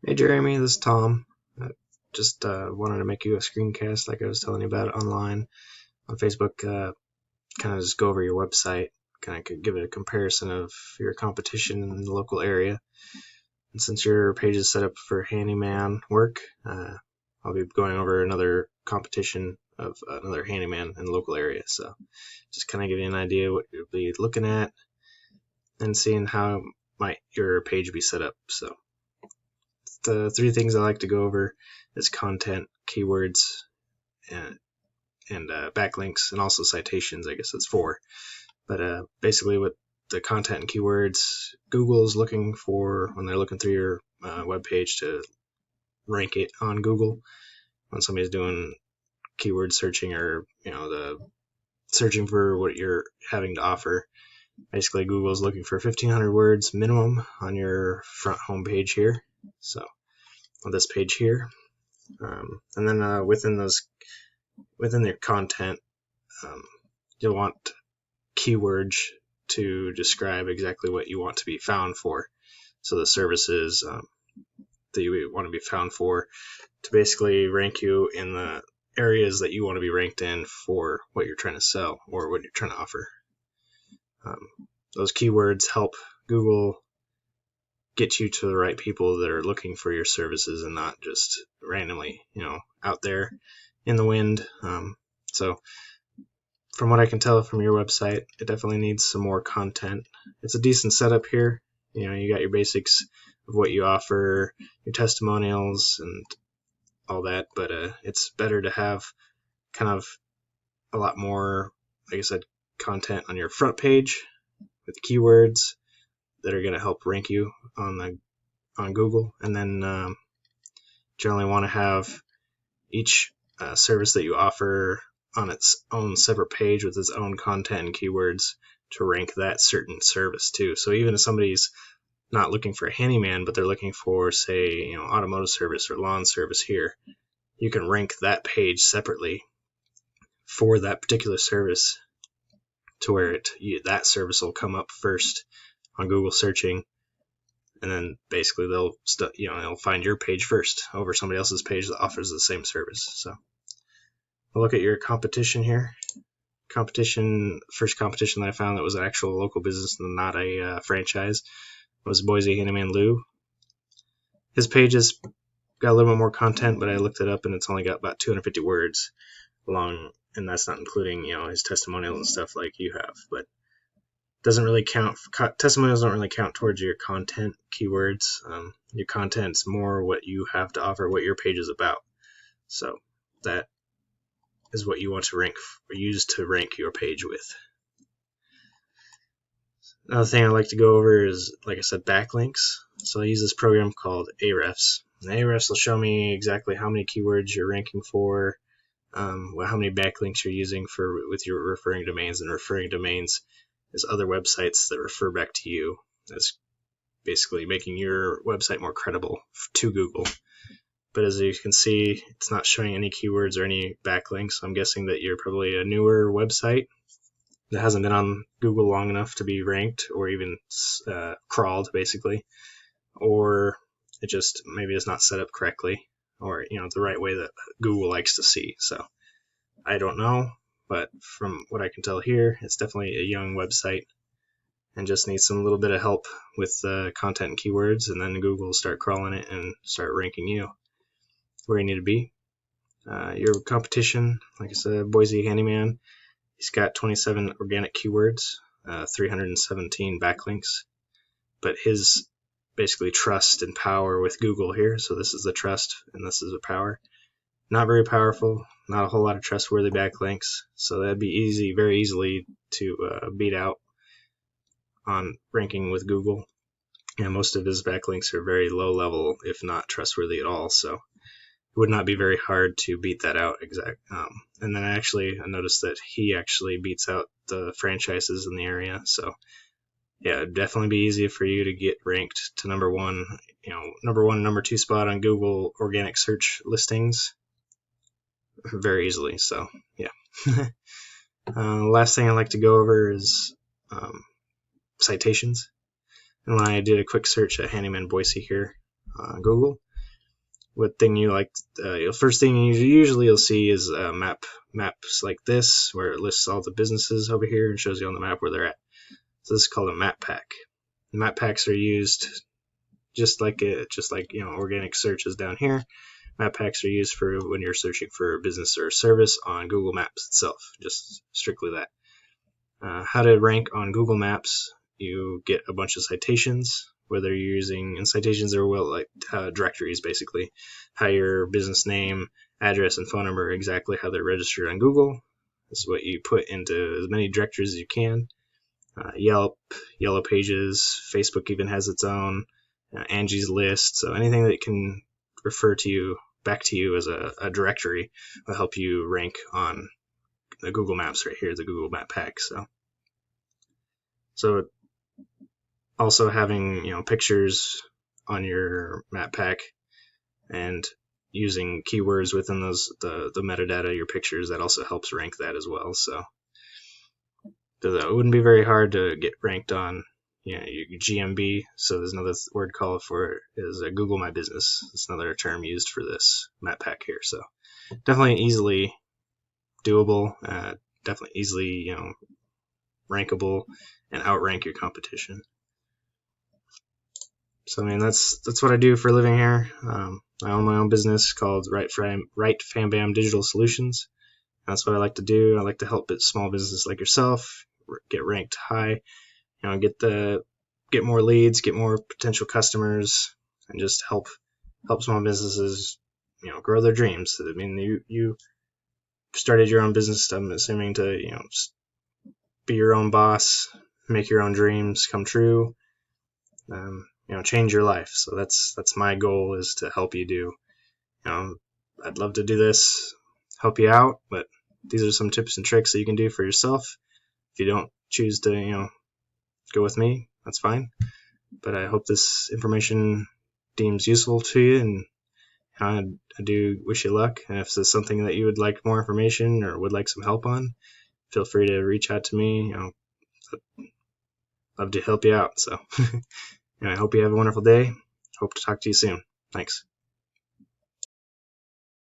Hey Jeremy, this is Tom. Just wanted to make you a screencast like I was telling you about online on Facebook. Kind of just go over your website, kind of give it a comparison of your competition in the local area. And since your page is set up for handyman work, I'll be going over another competition of another handyman in the local area. So just kind of give you an idea what you'll be looking at and seeing how might your page be set up. So the three things I like to go over is content, keywords, and backlinks, and also citations. I guess that's four. But basically, with the content and keywords, Google's looking for when they're looking through your web page to rank it on Google. When somebody's doing keyword searching or the searching for what you're having to offer, basically Google's looking for 1,500 words minimum on your front home page here. So on this page here, and then within your content, you'll want keywords to describe exactly what you want to be found for. So the services that you want to be found for, to basically rank you in the areas that you want to be ranked in for what you're trying to sell or what you're trying to offer. Those keywords help Google get you to the right people that are looking for your services and not just randomly, out there in the wind. So from what I can tell from your website, it definitely needs some more content. It's a decent setup here. You got your basics of what you offer, your testimonials and all that, but it's better to have kind of a lot more, like I said, content on your front page with keywords that are going to help rank you on Google. And then generally want to have each service that you offer on its own separate page with its own content and keywords to rank that certain service too. So even if somebody's not looking for a handyman, but they're looking for, say, automotive service or lawn service here, you can rank that page separately for that particular service to where that service will come up first on Google searching, and then basically they'll find your page first over somebody else's page that offers the same service. So we'll look at your competition here. First competition that I found that was an actual local business and not a franchise was Boise Handyman Lou. His page has got a little bit more content, but I looked it up and it's only got about 250 words long, and that's not including his testimonials and stuff like you have. But doesn't really count. Testimonials don't really count towards your content keywords. Your content's more what you have to offer, what your page is about. So that is what you want to rank or use to rank your page with. Another thing I like to go over is, like I said, backlinks. So I use this program called Ahrefs. And Ahrefs will show me exactly how many keywords you're ranking for, how many backlinks you're using with your referring domains, and referring domains is other websites that refer back to you. That's basically making your website more credible to Google. But as you can see, it's not showing any keywords or any backlinks. So I'm guessing that you're probably a newer website that hasn't been on Google long enough to be ranked or even crawled, basically. Or it just maybe is not set up correctly or the right way that Google likes to see. So I don't know, but from what I can tell here, it's definitely a young website and just needs some little bit of help with content and keywords, and then Google will start crawling it and start ranking you where you need to be. Your competition, like I said, Boise Handyman, he's got 27 organic keywords, 317 backlinks, but his basically trust and power with Google here, so this is the trust and this is the power. Not very powerful, not a whole lot of trustworthy backlinks, so that'd be very easily to beat out on ranking with Google. And most of his backlinks are very low level, if not trustworthy at all, so it would not be very hard to beat that out. And then I noticed that he actually beats out the franchises in the area, so yeah, it'd definitely be easy for you to get ranked to number one, number two spot on Google organic search listings very easily. So yeah. Last thing I like to go over is citations. And when I did a quick search at Handyman Boise here on Google, what thing you like. First thing you'll see is maps like this, where it lists all the businesses over here and shows you on the map where they're at. So this is called a map pack. Map packs are used just like organic searches down here. Map packs are used for when you're searching for a business or a service on Google Maps itself, just strictly that. How to rank on Google Maps: you get a bunch of citations, whether you're using citations or directories, basically how your business name, address, and phone number exactly how they're registered on Google. This is what you put into as many directories as you can. Yelp, Yellow Pages, Facebook even has its own, Angie's List. So anything that can refer to you back to you as a directory will help you rank on the Google Maps right here, the Google Map Pack. So also having pictures on your map pack and using keywords within the metadata of your pictures, that also helps rank that as well. So it wouldn't be very hard to get ranked on your GMB. So there's another word called for it is Google My Business. It's another term used for this map pack here. So definitely easily doable, definitely easily rankable, and outrank your competition. So that's what I do for a living here. I own my own business called Right Fam Bam Digital Solutions. That's what I like to do. I like to help small businesses like yourself get ranked high, get more leads, get more potential customers, and just help small businesses grow their dreams. I mean, you started your own business, I'm assuming, to be your own boss, make your own dreams come true, change your life. So that's my goal, is to help you do. I'd love to do this, help you out, but these are some tips and tricks that you can do for yourself. If you don't choose to go with me, that's fine. But I hope this information deems useful to you, and I do wish you luck. And if there's something that you would like more information or would like some help on, feel free to reach out to me. I'd love to help you out. So I hope you have a wonderful day. Hope to talk to you soon. Thanks.